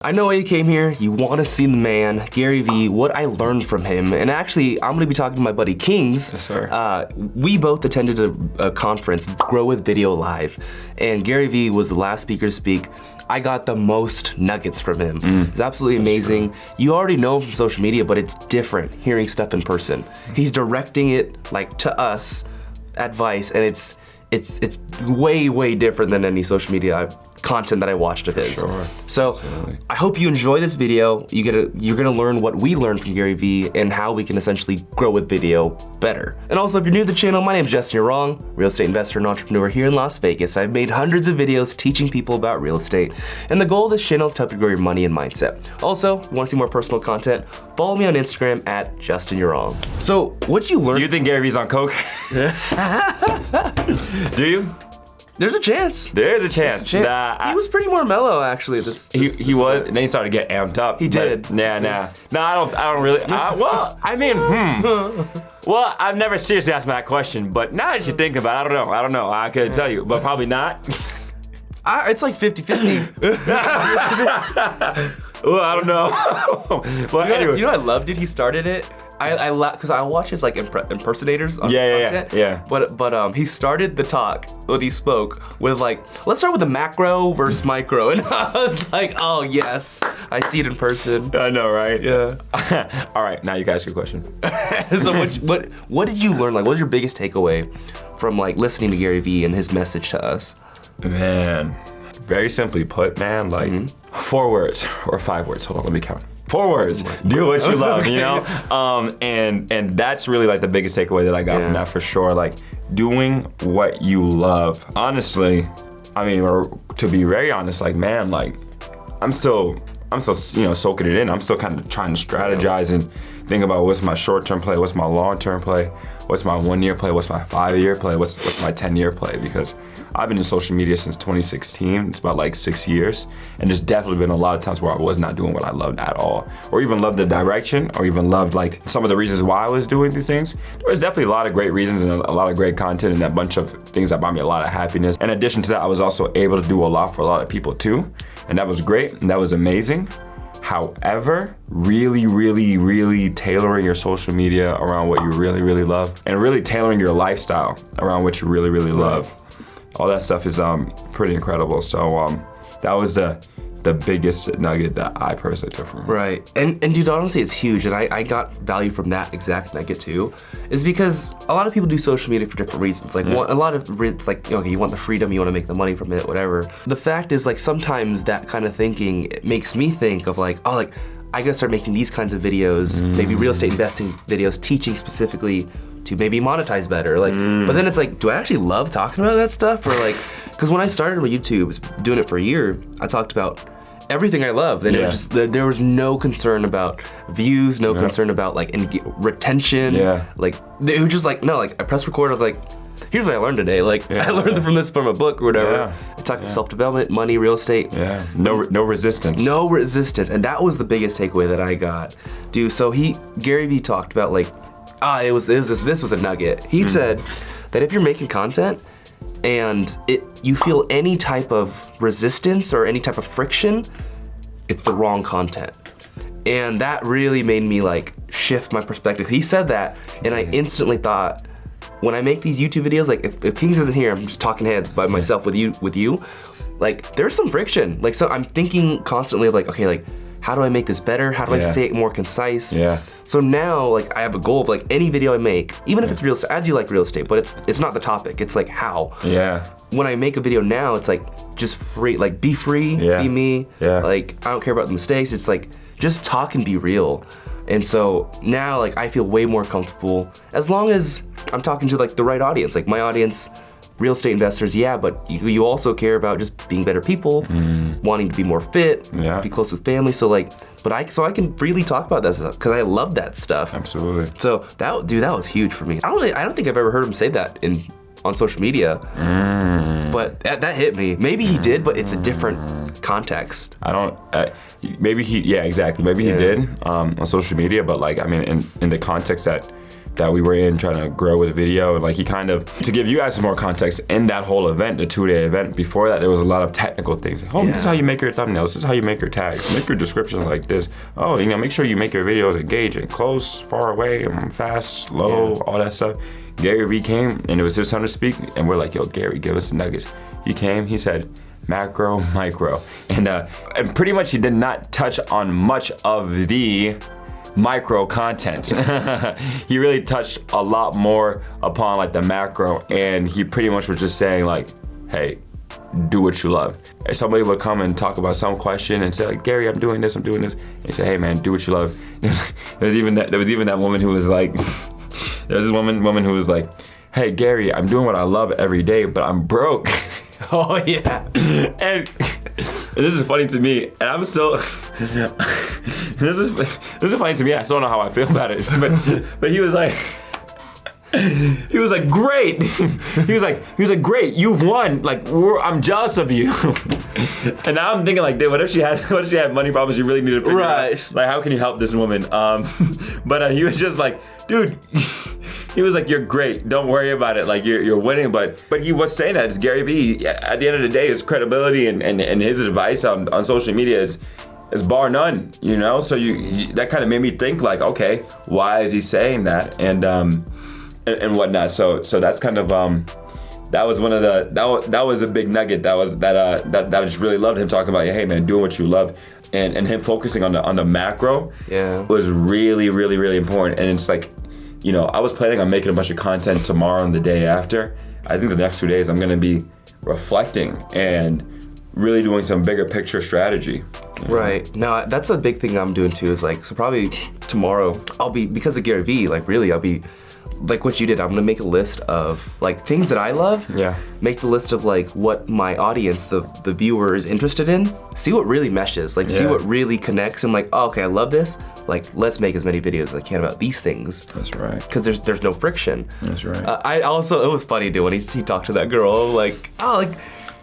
I know why you came here. You want to see the man, Gary Vee, what I learned from him. And actually, I'm going to be talking to my buddy Kings. Yes, sir. We both attended a conference, Grow with Video Live. And Gary Vee was the last speaker to speak. I got the most nuggets from him. It's absolutely amazing. You already know him from social media, but it's different hearing stuff in person. He's directing it like to us, advice, and it's way different than any social media content that I watched of his. Sure. So Absolutely. I hope you enjoy this video. You're gonna learn what we learned from Gary Vee and how we can essentially grow with video better. And also, if you're new to the channel, my name is Justin. You're wrong. Real estate investor and entrepreneur here in Las Vegas. I've made hundreds of videos teaching people about real estate. And the goal of this channel is to help you grow your money and mindset. Also, if you want to see more personal content, follow me on Instagram at Justin You're Wrong. So what'd you learn? Do you think Gary Vee's on coke? Do you? There's a chance. There's a chance. Nah, He was pretty more mellow actually. He was, and then he started to get amped up. He did. Nah, I don't really. Well, I've never seriously asked me that question, but now that you think about it, I don't know. I couldn't tell you, but probably not. It's like 50-50. Well, I don't know. But anyway. You know what I loved it? He started it. I because I watch his like impersonators on content. Yeah. But he started the talk when he spoke with like, let's start with the macro versus micro, and I was like, oh yes, I see it in person. I know, right? Yeah. All right, now you guys ask your question. So what did you learn? Like, what was your biggest takeaway from like listening to Gary Vee and his message to us? Man, very simply put, man, like 4 words or 5 words. Hold on, let me count. 4 words. Do what you love, you know? And that's really like the biggest takeaway that I got from that for sure. Like doing what you love. Honestly, I mean, or to be very honest, like man, like I'm still soaking it in. I'm still kind of trying to strategize and think about what's my short-term play, what's my long-term play, what's my 1-year play, what's my 5-year play, what's my 10-year play, because I've been in social media since 2016. It's about like 6 years, and there's definitely been a lot of times where I was not doing what I loved at all, or even loved the direction, or even loved like some of the reasons why I was doing these things. There was definitely a lot of great reasons and a lot of great content and a bunch of things that brought me a lot of happiness. In addition to that, I was also able to do a lot for a lot of people too, and that was great, and that was amazing. However, really tailoring your social media around what you really love, and really tailoring your lifestyle around what you really love. All that stuff is pretty incredible. So that was the biggest nugget that I personally took from it. Right, and dude, honestly, it's huge, and I got value from that exact nugget too, is because a lot of people do social media for different reasons. Like a lot of it's like, okay, you want the freedom, you want to make the money from it, whatever. The fact is, like, sometimes that kind of thinking makes me think of like, oh, like I gotta start making these kinds of videos, maybe real estate investing videos, teaching specifically to maybe monetize better. Like, but then it's like, do I actually love talking about that stuff? Or like, because when I started with YouTube, doing it for a year, I talked about everything I love. And it was just, there was no concern about views, no concern about like retention. Like, it was just like, no, like I pressed record, I was like, here's what I learned today. Like, I learned from this from a book or whatever. I talked about self-development, money, real estate. No resistance. No resistance, and that was the biggest takeaway that I got. Dude, so Gary Vee talked about like, this was a nugget. He said that if you're making content and you feel any type of resistance or any type of friction, it's the wrong content. And that really made me like shift my perspective. He said that, and I instantly thought, when I make these YouTube videos, like if Kings isn't here, I'm just talking heads by myself with you, like there's some friction. Like, so I'm thinking constantly of like, okay, like how do I make this better? How do I say it more concise? So now, like, I have a goal of like any video I make, even if it's real estate, I do like real estate, but it's not the topic, it's like how. When I make a video now, it's like just free, like be free, be me. Like, I don't care about the mistakes, it's like just talk and be real. And so now, like, I feel way more comfortable as long as I'm talking to like the right audience. Like my audience, real estate investors, but you also care about just being better people, wanting to be more fit, be close with family. So like, so I can freely talk about that stuff because I love that stuff. Absolutely. So that was huge for me. I don't think I've ever heard him say that on social media, but that hit me. Maybe he did, but it's a different context. Maybe he, exactly. Maybe he did on social media, but like, I mean, in the context that that we were in trying to grow with video. And like he kind of, to give you guys some more context, in that whole event, the 2-day event, before that, there was a lot of technical things. Oh, this is how you make your thumbnails. This is how you make your tags. Make your descriptions like this. Oh, make sure you make your videos engaging, close, far away, fast, slow, all that stuff. Gary Vee came, and it was his time to speak, and we're like, yo, Gary, give us the nuggets. He came, he said, macro, micro. And pretty much he did not touch on much of the micro content. He really touched a lot more upon like the macro, and he pretty much was just saying like, hey, do what you love. If somebody would come and talk about some question and say like, Gary, I'm doing this, and he said, hey man, do what you love. There was even that woman who was like, there was this woman who was like, hey Gary, I'm doing what I love every day, but I'm broke. Oh yeah. And this is funny to me, and I'm still this is funny to me. I still don't know how I feel about it, but he was like great. he was like great, you won. Like I'm jealous of you. And now I'm thinking like, dude, what if she had money problems? You really need to figure out like how can you help this woman? But he was just like, dude. He was like, you're great, don't worry about it, like you're winning, but he was saying that, it's Gary Vee. At the end of the day, his credibility and his advice on social media is bar none, So you that kind of made me think like, okay, why is he saying that, and whatnot. So that's kind of that was one of the that was a big nugget. That I just really loved him talking about, hey man, doing what you love. And him focusing on the macro was really, really, really important. And it's like, I was planning on making a bunch of content tomorrow and the day after. I think the next 2 days I'm gonna be reflecting and really doing some bigger picture strategy. Right. No, that's a big thing I'm doing too, is like, so probably tomorrow I'll be, because of Gary Vee, like really I'll be, like what you did, I'm gonna make a list of like things that I love. Yeah. Make the list of like what my audience, the viewer is interested in. See what really meshes, like see what really connects, and like, oh, okay, I love this. Like, let's make as many videos as I can about these things. That's right. Because there's no friction. That's right. I also, it was funny dude when he talked to that girl, like, oh, like,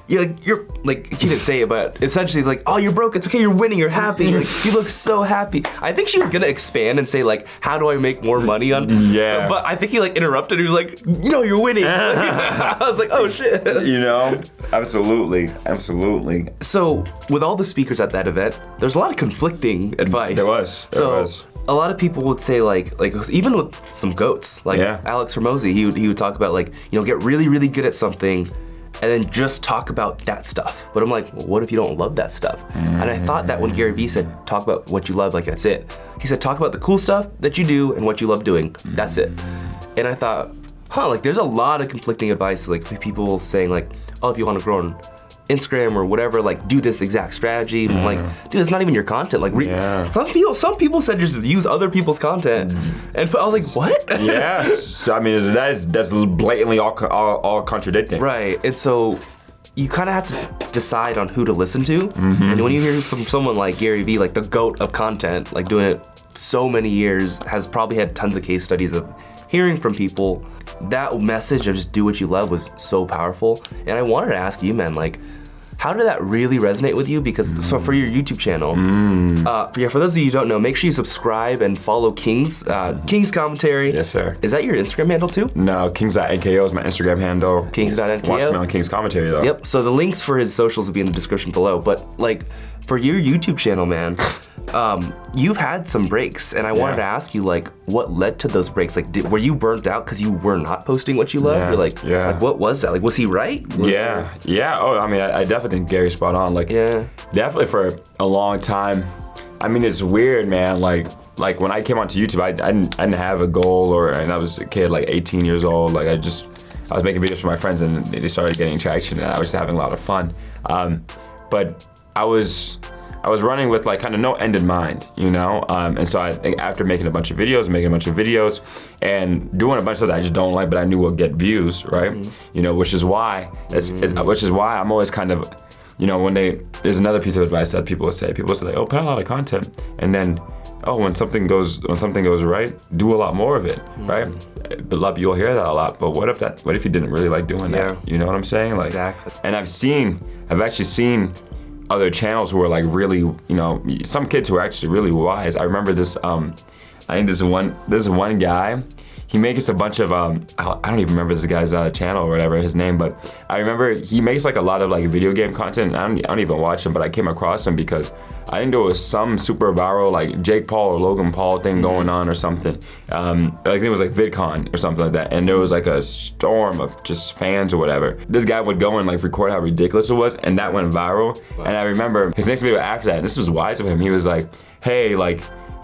you're like, he didn't say it, but essentially he's like, oh, you're broke, it's okay, you're winning, you're happy, like, you look so happy. I think she was gonna expand and say like, how do I make more money on? Yeah. But I think he like interrupted, he was like, you're winning. I was like, oh shit. Absolutely. So with all the speakers at that event, there's a lot of conflicting advice. There was. A lot of people would say like even with some GOATs, like Alex Hormozy, he would talk about like, get really, really good at something, and then just talk about that stuff. But I'm like, well, what if you don't love that stuff? And I thought that when Gary Vee said, talk about what you love, like that's it. He said, talk about the cool stuff that you do and what you love doing, that's it. And I thought, like there's a lot of conflicting advice, like people saying like, oh, if you want to grow on Instagram or whatever, like do this exact strategy. And I'm like, dude, it's not even your content. Like some people said just use other people's content. And I was like, what? Yeah. So I mean, that's blatantly all contradicting. Right. And so you kind of have to decide on who to listen to. And when you hear someone like Gary Vee, like the GOAT of content, like doing it so many years, has probably had tons of case studies of hearing from people, that message of just do what you love was so powerful. And I wanted to ask you, man, like, how did that really resonate with you? Because so for your YouTube channel, for those of you who don't know, make sure you subscribe and follow King's Commentary. Yes, sir. Is that your Instagram handle too? No, Kings.nko is my Instagram handle. Kings.nko. Watch me on King's Commentary though. Yep. So the links for his socials will be in the description below. But like, for your YouTube channel, man, you've had some breaks, and I wanted to ask you, like, what led to those breaks? Like, were you burnt out because you were not posting what you love? Or like, what was that? Like, was he right? Oh, I mean, I definitely think Gary's spot on. Like, definitely for a long time. I mean, it's weird, man. Like when I came onto YouTube, I didn't have a goal, and I was a kid, like 18 years old. Like, I was making videos for my friends, and they started getting traction, and I was having a lot of fun. But I was running with like kind of no end in mind, and so I think after making a bunch of videos and doing a bunch of stuff that I just don't like, but I knew would get views, right? Which is why I'm always kind of, when there's another piece of advice that people say like, oh, put out a lot of content, and then, oh, when something goes right, do a lot more of it, right? But you'll hear that a lot. But what if you didn't really like doing that? You know what I'm saying? Like, exactly. And I've actually seen other channels who are like really, some kids who are actually really wise. I remember this I think this one guy. He makes a bunch of I don't even remember this guy's channel or whatever his name, but I remember he makes like a lot of like video game content. I don't even watch him, but I came across him because I think there was some super viral like Jake Paul or Logan Paul thing going on or something. I think it was like VidCon or something like that, and there was like a storm of just fans or whatever. This guy would go and like record how ridiculous it was, and that went viral. Wow. And I remember his next video after that, and this was wise of him. He was like, "Hey,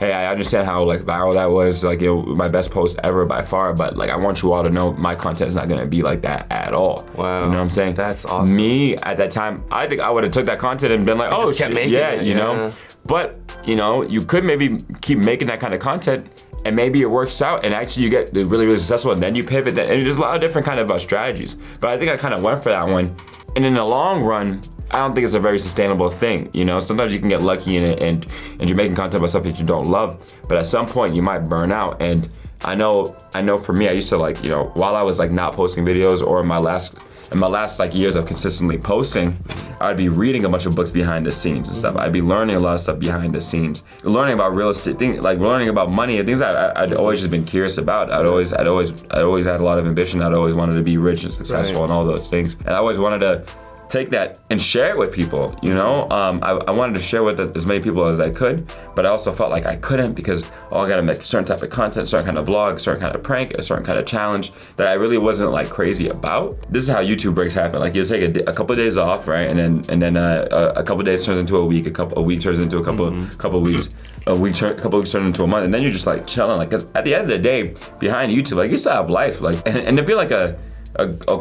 I understand how like viral that was, like my best post ever by far, but like I want you all to know my content is not gonna be like that at all." Wow. You know what I'm saying? That's awesome. Me at that time, I think I would have took that content and been like, oh shit, yeah, you know. But you could maybe keep making that kind of content, and maybe it works out, and actually you get really, really successful, and then you pivot. And there's a lot of different kind of strategies. But I think I kind of went for that one, and in the long run, I don't think it's a very sustainable thing. Sometimes you can get lucky in it, and you're making content about stuff that you don't love, but at some point you might burn out. And I know for me, I used to while I was like not posting videos, or in my last like years of consistently posting, I'd be reading a bunch of books behind the scenes and stuff. I'd be learning a lot of stuff behind the scenes, learning about real estate things, like learning about money and things I'd always just been curious about. I'd always had a lot of ambition. I'd always wanted to be rich and successful, right, and all those things. And I always wanted to take that and share it with people, I wanted to share with as many people as I could, but I also felt like I couldn't because I gotta make a certain type of content, certain kind of vlog, certain kind of prank, a certain kind of challenge that I really wasn't like crazy about. This is how YouTube breaks happen. Like you'll take a couple of days off, right, and then a couple of days turns into a week, a week turns into a couple of weeks, a couple weeks turn into a month, and then you're just like chilling. Like, 'cause at the end of the day, behind YouTube, like you still have life, like, and if you're like a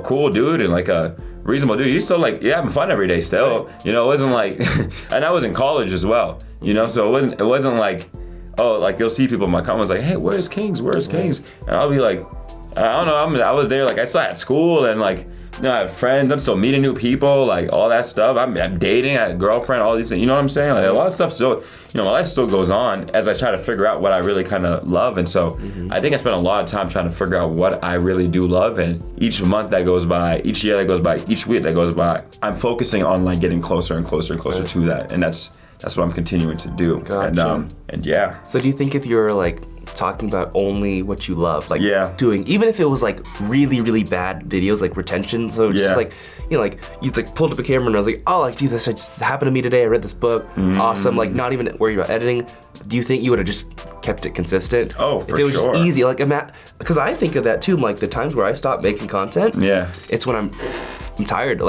cool dude and like a reasonable dude, you still you're having fun every day still. Right. It wasn't like, and I was in college as well, so it wasn't like, oh, like you'll see people in my comments like, hey, where's Kings? And I'll be like, I don't know, I was there, like I still at school, and like, I have friends, I'm still meeting new people, like all that stuff. I'm dating, I had a girlfriend, all these things, you know what I'm saying? Like a lot of stuff still, my life still goes on as I try to figure out what I really kind of love. And so I think I spent a lot of time trying to figure out what I really do love. And each month that goes by, each year that goes by, each week that goes by, I'm focusing on like getting closer and closer and closer to that. And that's what I'm continuing to do. Gotcha. And yeah. So do you think if you're like talking about only what you love, like doing, even if it was like really, really bad videos, like retention, so just like, you like pulled up a camera and I was like, oh, like, dude, this just happened to me today, I read this book, awesome, like not even worried about editing, do you think you would have just kept it consistent? Oh, for sure. If it was just easy, like, because I think of that too, like the times where I stopped making content, it's when I'm tired,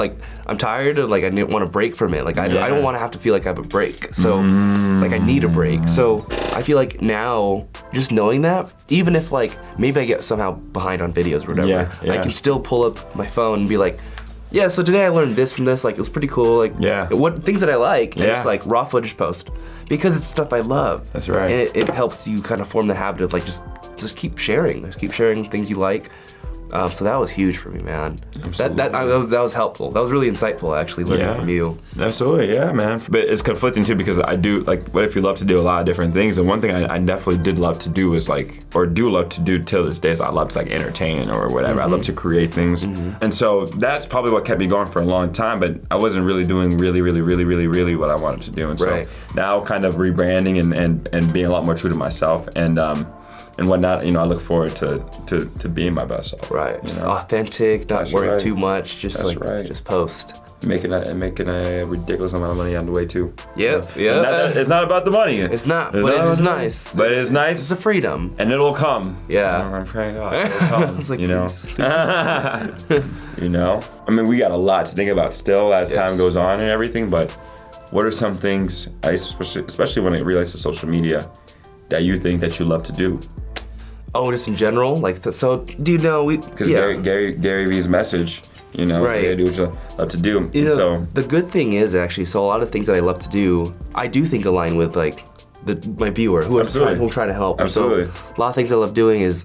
I'm tired and like I want to break from it. Like I don't want to have to feel like I have a break. So like I need a break. So I feel like now just knowing that, even if like maybe I get somehow behind on videos or whatever, I can still pull up my phone and be like, yeah, so today I learned this from this, like it was pretty cool, like what things that I like, and it's like raw footage post because it's stuff I love. That's right. And it helps you kind of form the habit of like just keep sharing. Just keep sharing things you like. So that was huge for me, man. Absolutely. That was helpful. That was really insightful, actually, learning from you. Absolutely, yeah, man. But it's conflicting too because I do, like, what if you love to do a lot of different things? And one thing I definitely did love to do is do love to do till this day is I love to like entertain or whatever. I love to create things. And so that's probably what kept me going for a long time, but I wasn't really doing really what I wanted to do. And so now kind of rebranding and being a lot more true to myself and whatnot, I look forward to being my best self. Right, just authentic, not worrying too much, just just post. Making a ridiculous amount of money on the way too. Yeah. It's not about the money. But it is nice. But it is nice. It's a freedom. And it'll come. Yeah. I'm praying God, it'll come. It's like, I mean, we got a lot to think about still as time goes on and everything, but what are some things, especially when it relates to social media, that you think that you love to do? Oh, just in general? So, do you know, because Gary Vee's message, do what you love to do. So the good thing is actually, so a lot of things that I love to do, I do think align with like my viewer, who I'm trying to help. Absolutely. So, a lot of things I love doing is,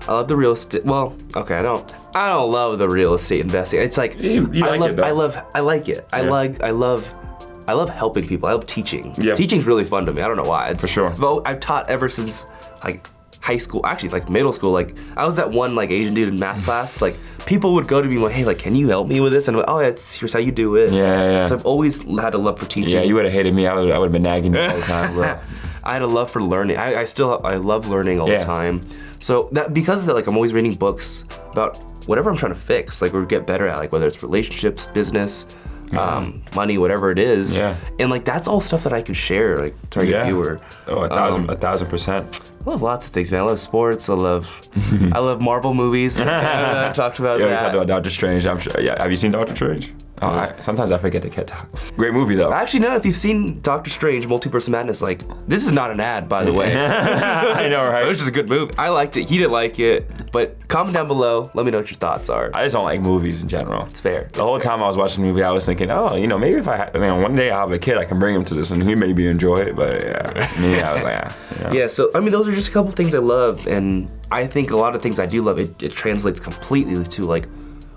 I love the real estate. Well, okay, I don't love the real estate investing. It's like I like it. I love helping people. I love teaching. Yeah. Teaching's really fun to me. I don't know why. For sure. I've taught ever since like high school, actually like middle school. Like I was that one like Asian dude in math class. Like people would go to me like, hey, like, can you help me with this? And I'm like, oh, here's how you do it. Yeah. So I've always had a love for teaching. Yeah, you would have hated me. I would have been nagging you all the time, bro. I had a love for learning. I love learning all the time. So because of that, like I'm always reading books about whatever I'm trying to fix, like or get better at, like whether it's relationships, business, money, whatever it is. Yeah. And like that's all stuff that I could share, like target viewer. Oh, 1,000%. I love lots of things, man. I love sports. I love Marvel movies. I talked about that. We talked about Doctor Strange. I'm sure. Yeah. Have you seen Doctor Strange? Sometimes I forget to get talk. Great movie though. Actually, no. If you've seen Doctor Strange: Multiverse of Madness, like this is not an ad, by the way. I know, right? It was just a good movie. I liked it. He didn't like it, but comment down below. Let me know what your thoughts are. I just don't like movies in general. It's fair. The whole time I was watching the movie, I was thinking, maybe if one day I have a kid, I can bring him to this, and he maybe enjoy it. But I was like, Yeah. So I mean, those are just a couple things I love, and I think a lot of things I do love. It translates completely to like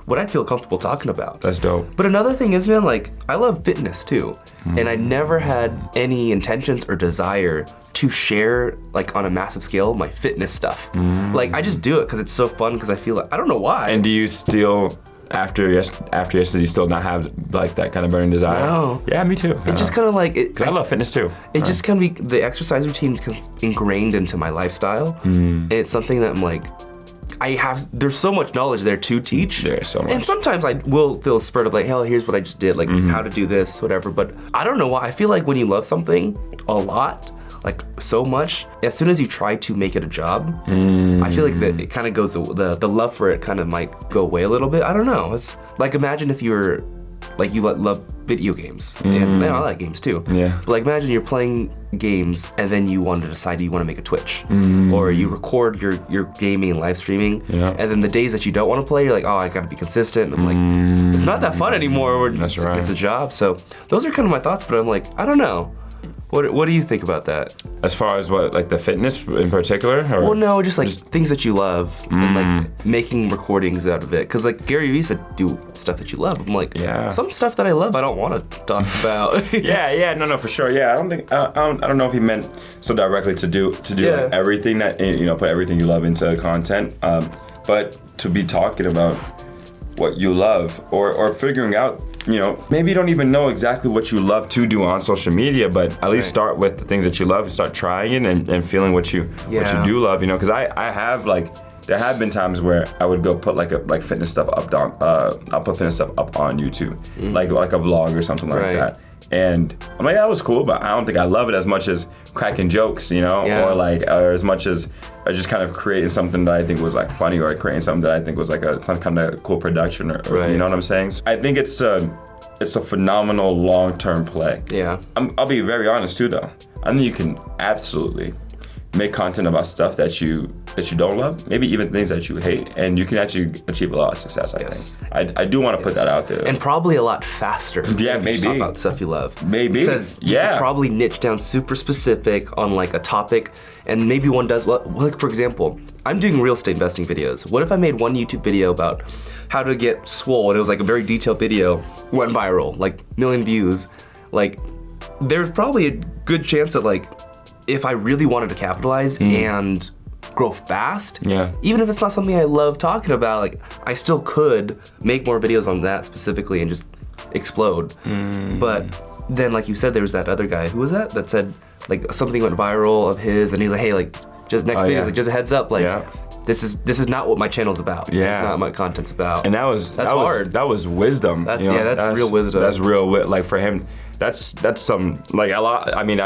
what I'd feel comfortable talking about. That's dope. But another thing is, man, like I love fitness too. And I never had any intentions or desire to share like on a massive scale my fitness stuff. Like I just do it because it's so fun, because I feel like, I don't know why. And do you still, after yesterday, you still not have like that kind of burning desire? No. Yeah, me too. It just kind of like, because I love fitness too. It just kind of the exercise routine is ingrained into my lifestyle. And it's something that I'm like, there's so much knowledge there to teach. There's so much. And sometimes I will feel a spurt of like, hell, here's what I just did, like how to do this, whatever. But I don't know why. I feel like when you love something a lot, like so much, as soon as you try to make it a job, I feel like that it kind of goes, the love for it kind of might go away a little bit. I don't know. It's like, imagine if you were, like you love video games, and I like games too. Yeah. But like imagine you're playing games and then you want to decide you want to make a Twitch, or you record your gaming and live streaming, and then the days that you don't want to play, you're like, oh, I got to be consistent. And I'm like, it's not that fun anymore. That's right. It's a job. So those are kind of my thoughts, but I'm like, I don't know. What do you think about that? As far as what, like the fitness in particular? Or? Well, no, just like things that you love, and like making recordings out of it. Cause like Gary Vee said, do stuff that you love. I'm like, some stuff that I love, I don't want to talk about. No, for sure. Yeah, I don't know if he meant so directly to do like everything that, put everything you love into content, but to be talking about what you love or figuring out. Maybe you don't even know exactly what you love to do on social media, but at least start with the things that you love and start trying it and feeling what you do love, because I have there have been times where I would go put like fitness stuff up I'll put fitness stuff up on YouTube, like a vlog or something like that. And I'm like, that was cool, but I don't think I love it as much as cracking jokes, or as much as just kind of creating something that I think was like funny, or creating something that I think was like some kind of cool production, or you know what I'm saying? So I think it's a phenomenal long-term play. Yeah. I'll be very honest too, though. I think you can absolutely make content about stuff that you don't love, maybe even things that you hate, and you can actually achieve a lot of success, I think. I do want to put that out there. And probably a lot faster. Yeah, maybe. Talk about stuff you love. Maybe. Because you can probably niche down super specific on like a topic, and maybe one does, like for example, I'm doing real estate investing videos. What if I made one YouTube video about how to get swole, and it was like a very detailed video, went viral, like 1 million views. Like there's probably a good chance that like, if I really wanted to capitalize and grow fast, even if it's not something I love talking about, like I still could make more videos on that specifically and just explode. But then, like you said, there was that other guy. Who was that? That said like something went viral of his, and he's like, hey, like just next video, like just a heads up, like this is not what my channel's about. Yeah, it's not what my content's about. And that's hard. That was wisdom. That's real wisdom. That's real. Like for him. That's some, like a lot, I mean,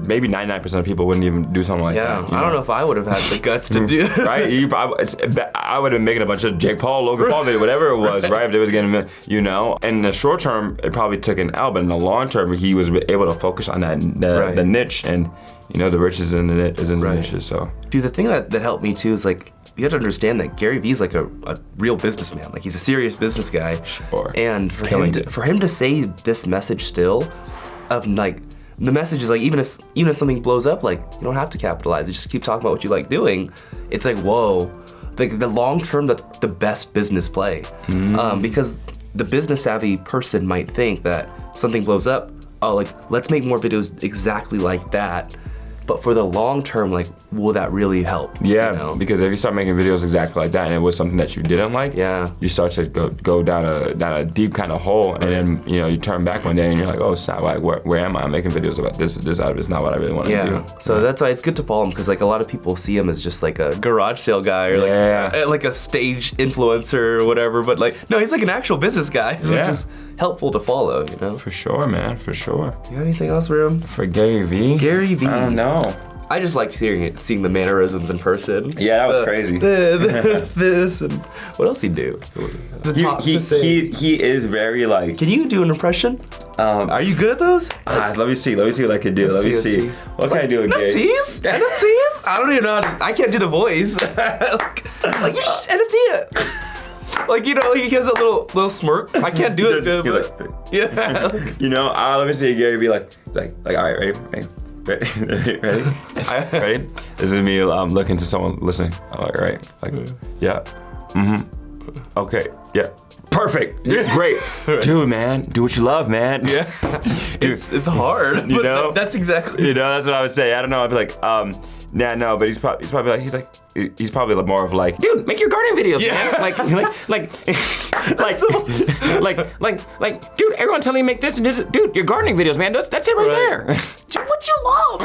maybe 99% of people wouldn't even do something like that. I don't know if I would have had the guts to do that. Right? I would have been making a bunch of Jake Paul, Logan Paul video, whatever it was, right? If they was getting, In the short term, it probably took an L, but in the long term, he was able to focus on the niche, and the riches in the niches, so. Dude, the thing that helped me too is like, you have to understand that Gary Vee is like a real businessman. Like he's a serious business guy. Sure. And for him to say this message still, of like the message is like even if something blows up, like you don't have to capitalize. You just keep talking about what you like doing. It's like whoa, like the long term, that's the best business play. Because the business savvy person might think that something blows up. Oh, like let's make more videos exactly like that. but for the long term, like, will that really help? Yeah, you know? because if you start making videos exactly like that, and it was something that you didn't like, Yeah. you start to go down a deep kind of hole, and then you turn back one day and you're like, oh snap, like where am I? I'm making videos about this is not what I really want to do. So that's why it's good to follow him, because like a lot of people see him as just like a garage sale guy or like a stage influencer or whatever, but like no, he's like an actual business guy, which is helpful to follow, you know. For sure, man, for sure. You got anything else for him? For Gary Vee? Gary Vee. I don't know. I just liked seeing the mannerisms in person. Yeah, that was crazy. This and what else he do? He is very like. Can you do an impression? Are you good at those? Let me see what I can do. Let me see. What can I do again? NFTs? NFTs? I don't even know. I can't do the voice. like you just NFT it. Like like he has a little smirk. I can't do it to him. Yeah. Let me see Gary Vee like all right, ready? Ready? Ready? This is me looking to someone listening. I'm like, right? Like, yeah. Okay. Yeah. Perfect. Great. Dude, man. Do what you love, man. Yeah. Dude. It's hard. You know? That's exactly. That's what I would say. I don't know. I'd be like, nah, no, but he's probably more of like, dude, make your gardening videos, man. Like, dude, everyone telling you make this and this. Dude, your gardening videos, man. That's it right there. Do what you love.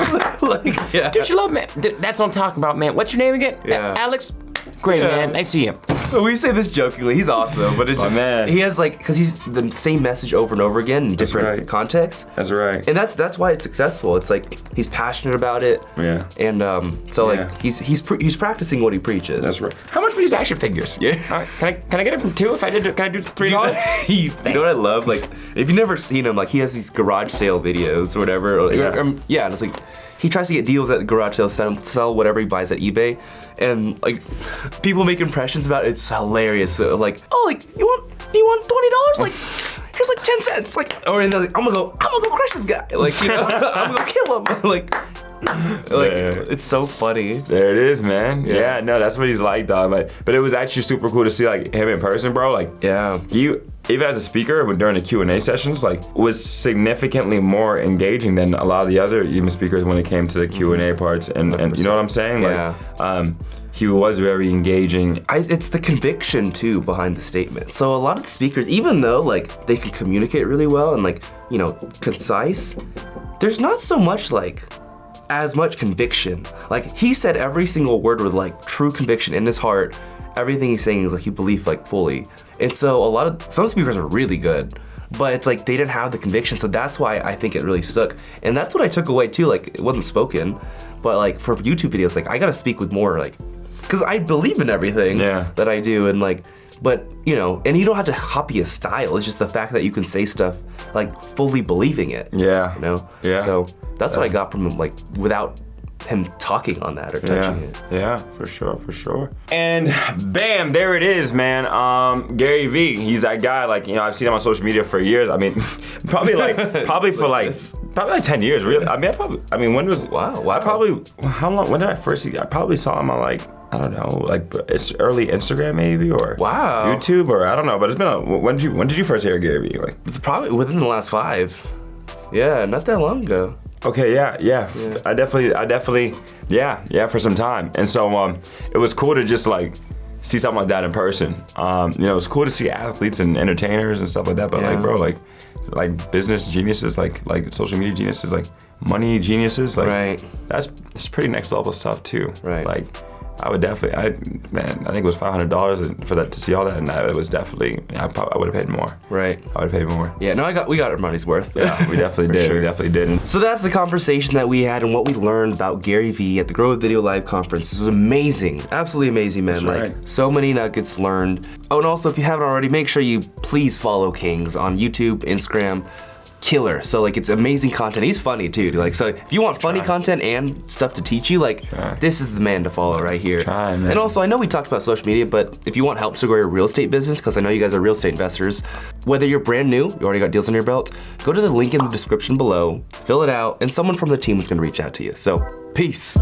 Do what you love, man. Dude, that's what I'm talking about, man. What's your name again? Yeah. Alex? Great, man. I see him. We say this jokingly. He's awesome, but it's just man. He has like because he's the same message over and over again in different contexts. That's right. And that's why it's successful. It's like he's passionate about it. Yeah. And he's practicing what he preaches. That's right. How much for these action figures? Yeah. All right. Can I get it from $2? Can I do $3? You know what I love? Like if you've never seen him, like he has these garage sale videos or whatever. And it's like he tries to get deals at the garage sales, sell whatever he buys at eBay, and like people make impressions about it. It's hilarious. Like, oh, like you want $20? Like, here's like 10 cents. Like, or and they're like, I'm gonna go crush this guy. Like, I'm gonna kill him. like, it's so funny. There it is, man. Yeah, no, that's what he's like, dog. But it was actually super cool to see like him in person, bro. Like, he even as a speaker during the Q&A sessions, like, was significantly more engaging than a lot of the other even speakers when it came to the Q&A parts. And you know what I'm saying? Like, he was very engaging. It's the conviction too behind the statement. So a lot of the speakers, even though like they can communicate really well and like concise, there's not so much like as much conviction. Like he said every single word with like true conviction in his heart. Everything he's saying is like he believed like fully. And so some speakers are really good, but it's like they didn't have the conviction. So that's why I think it really stuck. And that's what I took away too. Like it wasn't spoken, but like for YouTube videos, like I gotta speak with more like, cause I believe in everything that I do and like, but and you don't have to copy a style. It's just the fact that you can say stuff like fully believing it. Yeah. Yeah. So that's what I got from him, like without him talking on that or touching it. Yeah, for sure. And bam, there it is, man. Gary Vee, he's that guy. Like I've seen him on social media for years. I mean, probably for 10 years, really. When was? Wow. How long? When did I first see? I probably saw him on like, I don't know, like it's early Instagram maybe, or YouTube, or I don't know. But it's been when did you first hear Gary Vee? Like probably within the last 5. Yeah, not that long ago. Okay, yeah. I definitely, for some time. And so it was cool to just like see something like that in person. It was cool to see athletes and entertainers and stuff like that. But like, bro, like business geniuses, like social media geniuses, like money geniuses, like that's pretty next level stuff too. Right. Like I would definitely, I think it was $500 for that to see all that, and it was definitely, I would have paid more. Right. I would have paid more. Yeah, no, we got our money's worth. Yeah, we definitely did. Sure. We definitely did. So that's the conversation that we had and what we learned about Gary Vee at the Grow With Video Live conference. It was amazing, absolutely amazing, man. That's right. So many nuggets learned. Oh, and also if you haven't already, make sure you please follow Kings on YouTube, Instagram. Killer. So like it's amazing content. He's funny too. Like so if you want funny content and stuff to teach you, like this is the man to follow right here. And also I know we talked about social media, but if you want help to grow your real estate business, because I know you guys are real estate investors, whether you're brand new, you already got deals on your belt, go to the link in the description below, fill it out, and someone from the team is gonna reach out to you. So peace.